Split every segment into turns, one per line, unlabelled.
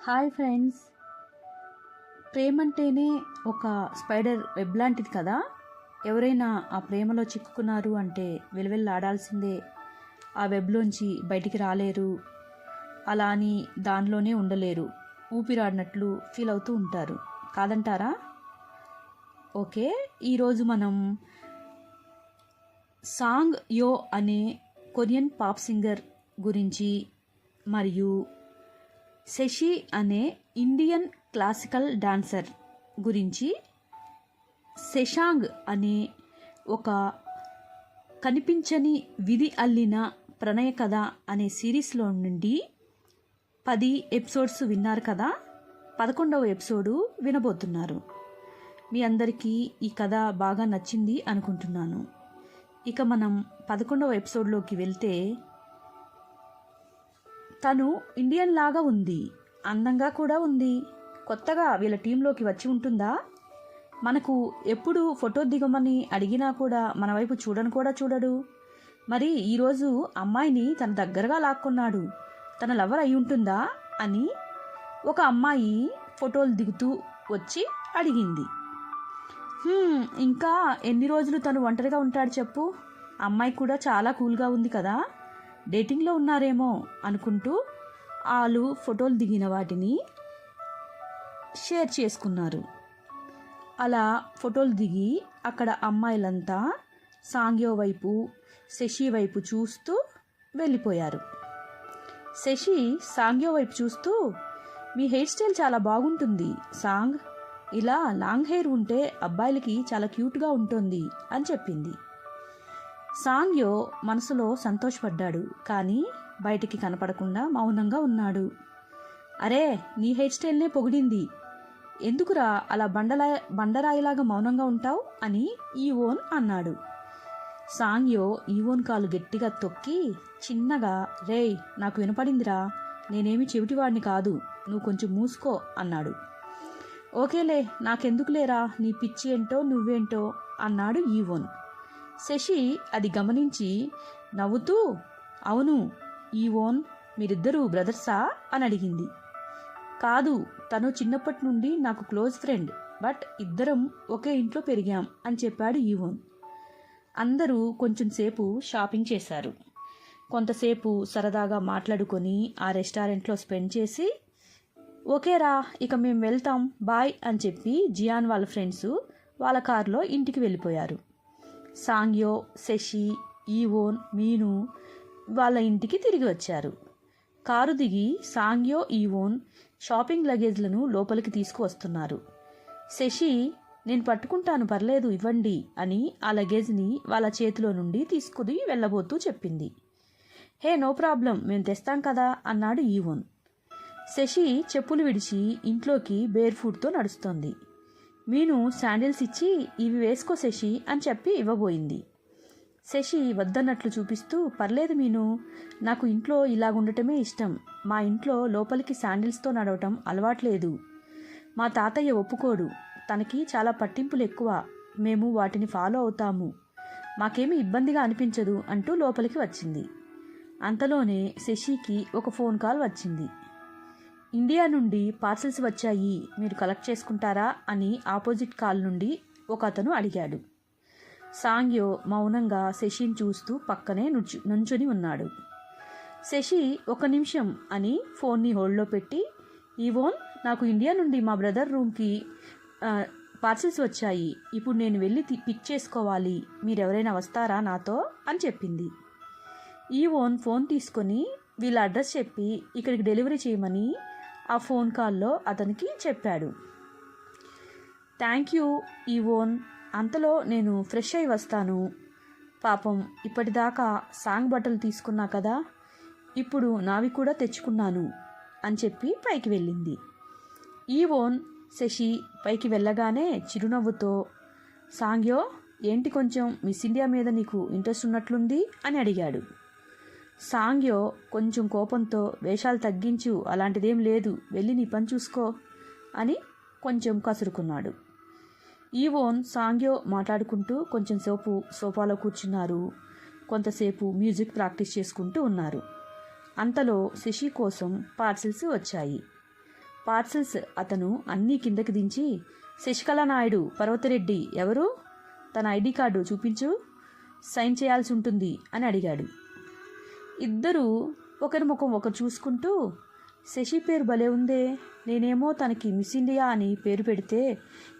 Hi friends, ప్రేమంటేనే ఒక spider web లాంటిది కదా. ఎవరైనా ఆ ప్రేమలో చిక్కుకున్నారు అంటే వెలువెల్లాడాల్సిందే. ఆ వెబ్లోంచి బయటికి రాలేరు, అలా అని దానిలోనే ఉండలేరు, ఊపిరాడినట్లు ఫీల్ అవుతూ ఉంటారు కాదంటారా? ఓకే, ఈరోజు మనం సాంగ్ యో అనే కొరియన్ పాప్ సింగర్ గురించి మరియు శశి అనే ఇండియన్ క్లాసికల్ డాన్సర్ గురించి, శశాంగ్ అనే ఒక కనిపించని విధి అల్లిన ప్రణయ కథ అనే సిరీస్లో నుండి 10 ఎపిసోడ్స్ విన్నారు కదా. 11వ ఎపిసోడు వినబోతున్నారు. మీ అందరికీ ఈ కథ బాగా నచ్చింది అనుకుంటున్నాను. ఇక మనం 11వ ఎపిసోడ్లోకి వెళ్తే, తను ఇండియన్ లాగా ఉంది, అందంగా కూడా ఉంది. కొత్తగా వీళ్ళ టీంలోకి వచ్చి ఉంటుందా? మనకు ఎప్పుడు ఫోటో దిగమని అడిగినా కూడా మన వైపు చూడను కూడా చూడడు. మరి ఈరోజు అమ్మాయిని తన దగ్గరగా లాక్కున్నాడు. తన లవర్ అయి ఉంటుందా అని ఒక అమ్మాయి ఫోటోలు దిగుతూ వచ్చి అడిగింది. ఇంకా ఎన్ని రోజులు తను ఒంటరిగా ఉంటాడు చెప్పు? అమ్మాయి కూడా చాలా కూల్గా ఉంది కదా, డేటింగ్లో ఉన్నారేమో అనుకుంటూ వాళ్ళు ఫోటోలు దిగిన వాటిని షేర్ చేసుకున్నారు. అలా ఫోటోలు దిగి అక్కడ అమ్మాయిలంతా సాంగ్యో వైపు, శశి వైపు చూస్తూ వెళ్ళిపోయారు. శశి సాంగ్యో వైపు చూస్తూ, మీ హెయిర్ స్టైల్ చాలా బాగుంటుంది సాంగ్, ఇలా లాంగ్ హెయిర్ ఉంటే అబ్బాయిలకి చాలా క్యూట్గా ఉంటుంది అని చెప్పింది. సాంగ్యో మనసులో సంతోషపడ్డాడు, కానీ బయటికి కనపడకుండా మౌనంగా ఉన్నాడు. అరే, నీ హెయిర్ స్టైల్నే పొగిడింది, ఎందుకురా అలా బండరాయిలాగా మౌనంగా ఉంటావు అని ఈవోన్ అన్నాడు. సాంగ్యో ఈవోన్ కాలు గట్టిగా తొక్కి చిన్నగా, రేయ్ నాకు వినపడిందిరా, నేనేమి చెవిటివాడిని కాదు, నువ్వు కొంచెం మూసుకో అన్నాడు. ఓకేలే, నాకెందుకులేరా నీ పిచ్చి ఏంటో నువ్వేంటో అన్నాడు ఈవోన్. శశి అది గమనించి నవ్వుతూ, అవును ఈవోన్, మీరిద్దరూ బ్రదర్సా అని అడిగింది. కాదు, తను చిన్నప్పటి నుండి నాకు క్లోజ్ ఫ్రెండ్, బట్ ఇద్దరం ఒకే ఇంట్లో పెరిగాం అని చెప్పాడు ఈవోన్. అందరూ కొంచెం సేపు షాపింగ్ చేశారు. కొంతసేపు సరదాగా మాట్లాడుకొని ఆ రెస్టారెంట్లో స్పెండ్ చేసి, ఓకేరా ఇక మేము వెళ్తాం బాయ్ అని చెప్పి జియాన్ వాళ్ళ ఫ్రెండ్స్ వాళ్ళ కారులో ఇంటికి వెళ్ళిపోయారు. సాంగ్యో, శశి, ఈవోన్, మీను వాళ్ళ ఇంటికి తిరిగి వచ్చారు. కారు దిగి సాంగ్యో, ఈవోన్ షాపింగ్ లగేజ్లను లోపలికి తీసుకువస్తున్నారు. శశి, నేను పట్టుకుంటాను పర్లేదు ఇవ్వండి అని ఆ లగేజ్ని వాళ్ళ చేతిలో నుండి తీసుకుని వెళ్ళబోతూ చెప్పింది. హే నో ప్రాబ్లం, మేము తెస్తాం కదా అన్నాడు ఈవోన్. శశి చెప్పులు విడిచి ఇంట్లోకి బేర్ ఫుట్తో నడుస్తోంది. మీను శాండిల్స్ ఇచ్చి, ఇవి వేసుకో శశి అని చెప్పి ఇవ్వబోయింది. శశి వద్దన్నట్లు చూపిస్తూ, పర్లేదు మీను, నాకు ఇంట్లో ఇలాగుండటమే ఇష్టం, మా ఇంట్లో లోపలికి శాండిల్స్తో నడవటం అలవాట్లేదు, మా తాతయ్య ఒప్పుకోడు, తనకి చాలా పట్టింపులు ఎక్కువ, మేము వాటిని ఫాలో అవుతాము, మాకేమీ ఇబ్బందిగా అనిపించదు అంటూ లోపలికి వచ్చింది. అంతలోనే శశికి ఒక ఫోన్ కాల్ వచ్చింది. ఇండియా నుండి పార్సల్స్ వచ్చాయి, మీరు కలెక్ట్ చేసుకుంటారా అని ఆపోజిట్ కాల్ నుండి ఒక అతను అడిగాడు. సాంగ్యో మౌనంగా శశిని చూస్తూ పక్కనే నుంచుని ఉన్నాడు. శశి 1 నిమిషం అని ఫోన్ని హోల్డ్లో పెట్టి, ఈవోన్, నాకు ఇండియా నుండి మా బ్రదర్ రూమ్కి పార్సల్స్ వచ్చాయి, ఇప్పుడు నేను వెళ్ళి పిక్ చేసుకోవాలి, మీరెవరైనా వస్తారా నాతో అని చెప్పింది. ఈవోన్ ఫోన్ తీసుకొని వీళ్ళ అడ్రస్ చెప్పి ఇక్కడికి డెలివరీ చేయమని ఆ ఫోన్ కాల్లో అతనికి చెప్పాడు. థ్యాంక్ యూ ఈవోన్, అంతలో నేను ఫ్రెష్ అయి వస్తాను, పాపం ఇప్పటిదాకా సాంగ్ బట్టలు తీసుకున్నా కదా, ఇప్పుడు నావి కూడా తెచ్చుకున్నాను అని చెప్పి పైకి వెళ్ళింది. ఈవోన్ శశి పైకి వెళ్ళగానే చిరునవ్వుతో, సాంగ్యో ఏంటి కొంచెం మిస్ ఇండియా మీద నీకు ఇంట్రెస్ట్ ఉన్నట్లుంది అని అడిగాడు. సాంగ్యో కొంచెం కోపంతో, వేషాలు తగ్గించు, అలాంటిదేం లేదు, వెళ్ళి నీ పని చూసుకో అని కొంచెం కసురుకున్నాడు. ఈవోన్ సాంగ్యో మాట్లాడుకుంటూ కొంచెం సేపు సోఫాలో కూర్చున్నారు. కొంతసేపు మ్యూజిక్ ప్రాక్టీస్ చేసుకుంటూ ఉన్నారు. అంతలో శశి కోసం పార్సిల్స్ వచ్చాయి. పార్సల్స్ అతను అన్నీ కిందకి దించి, శశికళ నాయుడు, పర్వతిరెడ్డి ఎవరు? తన ఐడి కార్డు చూపించు, సైన్ చేయాల్సి ఉంటుంది అని అడిగాడు. ఇద్దరూ ఒకరి ముఖం ఒకరు చూసుకుంటూ, శశి పేరు భలే ఉందే, నేనేమో తనకి మిస్ ఇండియా అని పేరు పెడితే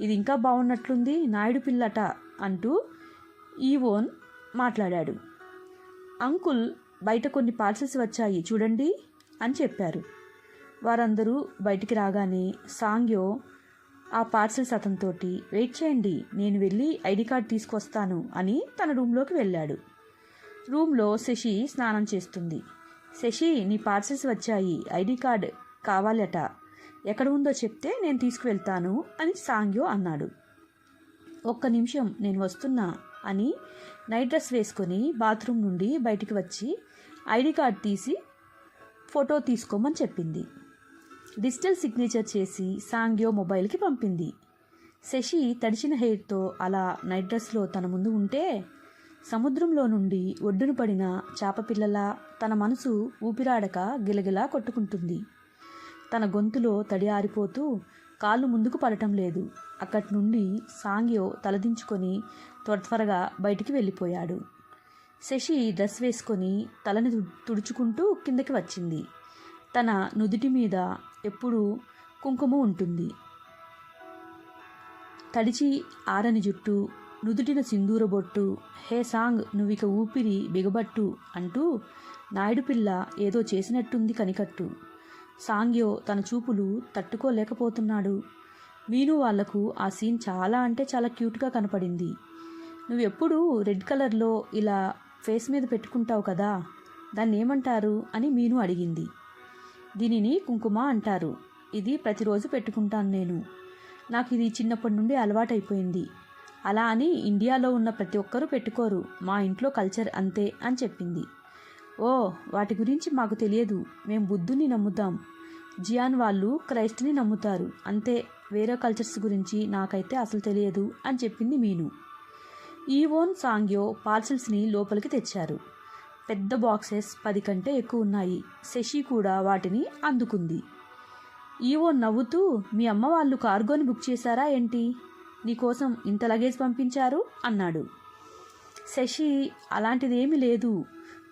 ఇది ఇంకా బాగున్నట్లుంది, నాయుడు పిల్లట అంటూ ఈవోన్ మాట్లాడాడు. అంకుల్, బయట కొన్ని పార్సల్స్ వచ్చాయి చూడండి అని చెప్పారు. వారందరూ బయటికి రాగానే సాంగ్యో ఆ పార్సల్స్ అతనితోటి, వెయిట్ చేయండి, నేను వెళ్ళి ఐడి కార్డ్ తీసుకొస్తాను అని తన రూమ్లోకి వెళ్ళాడు. రూమ్లో శశి స్నానం చేస్తుంది. శశి, నీ పార్సల్స్ వచ్చాయి, ఐడి కార్డ్ కావాలట, ఎక్కడ ఉందో చెప్తే నేను తీసుకువెళ్తాను అని సాంగ్యో అన్నాడు. ఒక్క నిమిషం, నేను వస్తున్నా అని నైట్ డ్రెస్ వేసుకొని బాత్రూమ్ నుండి బయటికి వచ్చి ఐడి కార్డ్ తీసి ఫోటో తీసుకోమని చెప్పింది. డిజిటల్ సిగ్నేచర్ చేసి సాంగ్యో మొబైల్కి పంపింది. శశి తడిచిన హెయిర్తో అలా నైట్ డ్రెస్లో తన ముందు ఉంటే సముద్రంలో నుండి ఒడ్డున పడిన చేపపిల్లలా తన మనసు ఊపిరాడక గిలగిలా కొట్టుకుంటుంది. తన గొంతులో తడి ఆరిపోతూ కాళ్ళు ముందుకు పడటం లేదు. అక్కడి నుండి సాంగ్యో తలదించుకొని త్వరగా బయటికి వెళ్ళిపోయాడు. శశి డ్రెస్ వేసుకొని తలని తుడుచుకుంటూ కిందకి వచ్చింది. తన నుదుటి మీద ఎప్పుడూ కుంకుమ ఉంటుంది. తడిచి ఆరని జుట్టు, నుదుటిన సింధూర బొట్టు. హే సాంగ్, నువ్విక ఊపిరి బిగబట్టు అంటూ నాయుడు పిల్ల ఏదో చేసినట్టుంది కనికట్టు. సాంగ్యో తన చూపులు తట్టుకోలేకపోతున్నాడు. మీను వాళ్లకు ఆ సీన్ చాలా అంటే చాలా క్యూట్గా కనపడింది. నువ్వెప్పుడు రెడ్ కలర్లో ఇలా ఫేస్ మీద పెట్టుకుంటావు కదా, దాన్ని ఏమంటారు అని మీను అడిగింది. దీనిని కుంకుమ అంటారు. ఇది ప్రతిరోజు పెట్టుకుంటాను నేను. నాకు ఇది చిన్నప్పటి నుండి అలవాటైపోయింది. అలా అని ఇండియాలో ఉన్న ప్రతి ఒక్కరూ పెట్టుకోరు, మా ఇంట్లో కల్చర్ అంతే అని చెప్పింది. ఓ, వాటి గురించి మాకు తెలియదు, మేము బుద్ధుని నమ్ముతాం. జియాన్ వాళ్ళు క్రైస్ట్ని నమ్ముతారు, అంతే. వేరే కల్చర్స్ గురించి నాకైతే అసలు తెలియదు అని చెప్పింది మీను. ఈవోన్ సాంగ్యో పార్సల్స్ని లోపలికి తెచ్చారు. పెద్ద బాక్సెస్ 10 కంటే ఎక్కువ ఉన్నాయి. శశి కూడా వాటిని అందుకుంది. ఈవోన్ నవ్వుతూ, మీ అమ్మ వాళ్ళు కార్గోని బుక్ చేశారా ఏంటి, నీకోసం ఇంత లగేజ్ పంపించారు అన్నాడు. శశి, అలాంటిదేమీ లేదు,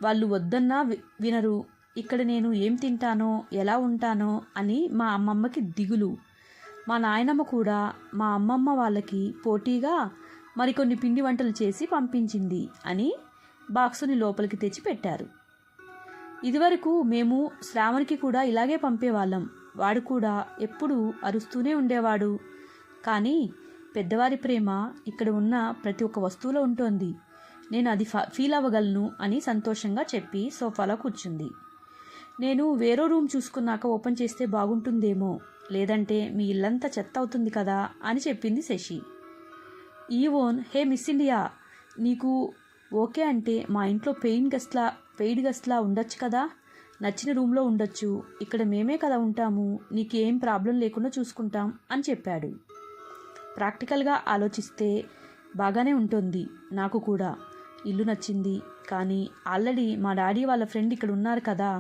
వాళ్ళు వద్దన్నా వినరు. ఇక్కడ నేను ఏం తింటానో ఎలా ఉంటానో అని మా అమ్మమ్మకి దిగులు. మా నాయనమ్మ కూడా మా అమ్మమ్మ వాళ్ళకి పోటీగా మరికొన్ని పిండి వంటలు చేసి పంపించింది అని బాక్సుని లోపలికి తెచ్చి పెట్టారు. ఇదివరకు మేము శ్రావణ్కి కూడా ఇలాగే పంపేవాళ్ళం. వాడు కూడా ఎప్పుడూ అరుస్తూనే ఉండేవాడు. కానీ పెద్దవారి ప్రేమ ఇక్కడ ఉన్న ప్రతి ఒక్క వస్తువులో ఉంటుంది, నేను అది ఫీల్ అవ్వగలను అని సంతోషంగా చెప్పి సోఫాలో కూర్చుంది. నేను వేరే రూమ్ చూసుకున్నాక ఓపెన్ చేస్తే బాగుంటుందేమో, లేదంటే మీ ఇల్లంతా చెత్త అవుతుంది కదా అని చెప్పింది శశి. ఈవోన్, హే మిస్ ఇండియా, నీకు ఓకే అంటే మా ఇంట్లో పెయిడ్ గెస్ట్లా ఉండొచ్చు కదా, నచ్చిన రూమ్లో ఉండొచ్చు, ఇక్కడ మేమే కదా ఉంటాము, నీకేం ప్రాబ్లం లేకుండా చూసుకుంటాం అని చెప్పాడు. ప్రాక్టికల్గా ఆలోచిస్తే బాగానే ఉంటుంది. నాకు కూడా ఇల్లు నచ్చింది, కానీ ఆల్రెడీ మా డాడీ వాళ్ళ ఫ్రెండ్ ఇక్కడ ఉన్నారు కదా,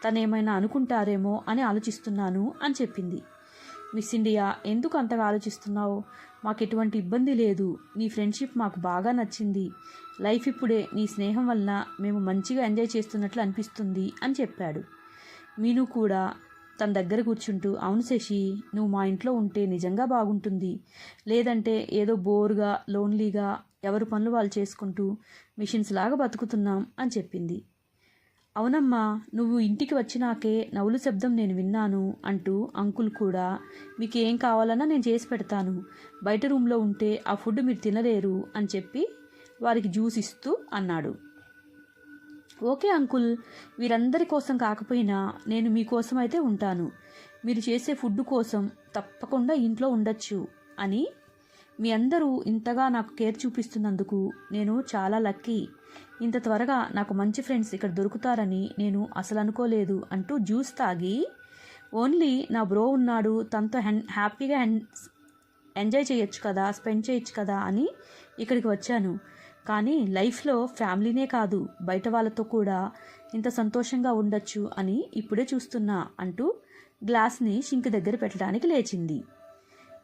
తను ఏమైనా అనుకుంటారేమో అని ఆలోచిస్తున్నాను అని చెప్పింది. మిస్ ఇండియా, ఎందుకు అంతగా ఆలోచిస్తున్నావు, మాకు ఎటువంటి ఇబ్బంది లేదు, నీ ఫ్రెండ్షిప్ మాకు బాగా నచ్చింది, లైఫ్ ఇప్పుడే నీ స్నేహం వలన మేము మంచిగా ఎంజాయ్ చేస్తున్నట్లు అనిపిస్తుంది అని చెప్పాడు. మీను కూడా తన దగ్గర కూర్చుంటూ, అవును శశి, నువ్వు మా ఇంట్లో ఉంటే నిజంగా బాగుంటుంది, లేదంటే ఏదో బోర్గా లోన్లీగా ఎవరి పనులు వాళ్ళు చేసుకుంటూ మిషన్స్ లాగా బతుకుతున్నాం అని చెప్పింది. అవునమ్మా, నువ్వు ఇంటికి వచ్చినాకే నవ్వుల శబ్దం నేను విన్నాను అంటూ అంకుల్ కూడా, మీకు ఏం కావాలన్నా నేను చేసి పెడతాను, బయట రూమ్లో ఉంటే ఆ ఫుడ్ మీరు తినలేరు అని చెప్పి వారికి జ్యూస్ ఇస్తూ అన్నాడు. ఓకే అంకుల్, వీరందరి కోసం కాకపోయినా నేను మీకోసం అయితే ఉంటాను, మీరు చేసే ఫుడ్ కోసం తప్పకుండా ఇంట్లో ఉండొచ్చు అని, మీ అందరూ ఇంతగా నాకు కేర్ చూపిస్తున్నందుకు నేను చాలా లక్కీ, ఇంత త్వరగా నాకు మంచి ఫ్రెండ్స్ ఇక్కడ దొరుకుతారని నేను అసలు అనుకోలేదు అంటూ జ్యూస్ తాగి, ఓన్లీ నా బ్రో ఉన్నాడు, తనతో హ్యాపీగా ఎంజాయ్ చేయొచ్చు కదా, స్పెండ్ చేయొచ్చు కదా అని ఇక్కడికి వచ్చాను, కానీ లైఫ్లో ఫ్యామిలీనే కాదు బయట వాళ్ళతో కూడా ఇంత సంతోషంగా ఉండొచ్చు అని ఇప్పుడే చూస్తున్నా అంటూ గ్లాస్ని షింక్ దగ్గర పెట్టడానికి లేచింది.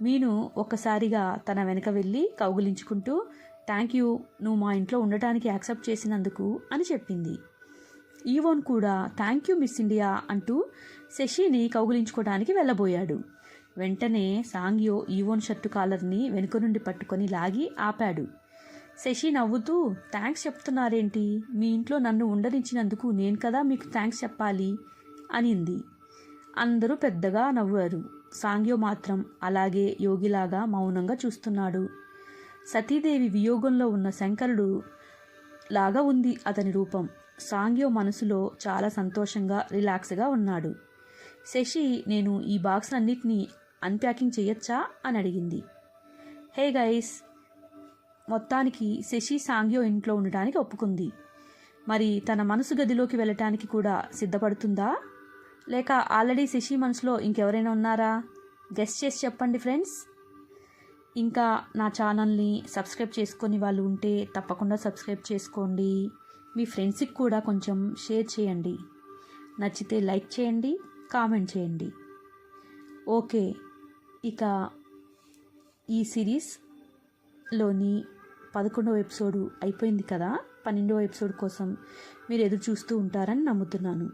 మీను ఒక్కసారిగా తన వెనక వెళ్ళి కౌగిలించుకుంటూ, థ్యాంక్ యూ, నువ్వు మా ఇంట్లో ఉండటానికి యాక్సెప్ట్ చేసినందుకు అని చెప్పింది. ఈవోన్ కూడా థ్యాంక్ యూ మిస్ ఇండియా అంటూ శశిని కౌగిలించుకోవడానికి వెళ్ళబోయాడు. వెంటనే సాంగ్యో ఈవోన్ షర్టు కాలర్ని వెనుక నుండి పట్టుకొని లాగి ఆపాడు. శశి నవ్వుతూ, థ్యాంక్స్ చెప్తున్నారేంటి? మీ ఇంట్లో నన్ను ఉండనిచ్చినందుకు నేను కదా మీకు థ్యాంక్స్ చెప్పాలి అనింది. అందరూ పెద్దగా నవ్వారు. సాంగ్యో మాత్రం అలాగే యోగిలాగా మౌనంగా చూస్తున్నాడు. సతీదేవి వియోగంలో ఉన్న శంకరుడు లాగా ఉంది అతని రూపం. సాంగ్యో మనసులో చాలా సంతోషంగా రిలాక్స్గా ఉన్నాడు. శశి, నేను ఈ బాక్స్ అన్నిటినీ అన్ప్యాకింగ్ చేయొచ్చా అని అడిగింది. హే గైస్, మొత్తానికి శశి సాంగ్యో ఇంట్లో ఉండటానికి ఒప్పుకుంది. మరి తన మనసు గదిలోకి వెళ్ళటానికి కూడా సిద్ధపడుతుందా, లేక ఆల్రెడీ శశి మనసులో ఇంకెవరైనా ఉన్నారా? గెస్ చేసి చెప్పండి ఫ్రెండ్స్. ఇంకా నా ఛానల్ని సబ్స్క్రైబ్ చేసుకొని వాళ్ళు ఉంటే తప్పకుండా సబ్స్క్రైబ్ చేసుకోండి. మీ ఫ్రెండ్స్కి కూడా కొంచెం షేర్ చేయండి. నచ్చితే లైక్ చేయండి, కామెంట్ చేయండి. ఓకే, ఇక ఈ సిరీస్లోని 11వ ఎపిసోడు అయిపోయింది కదా. 12వ ఎపిసోడ్ కోసం మీరు ఎదురు చూస్తూ ఉంటారని నమ్ముతున్నాను.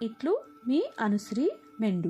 ఇట్లు మీ అనుశ్రీ మెండు.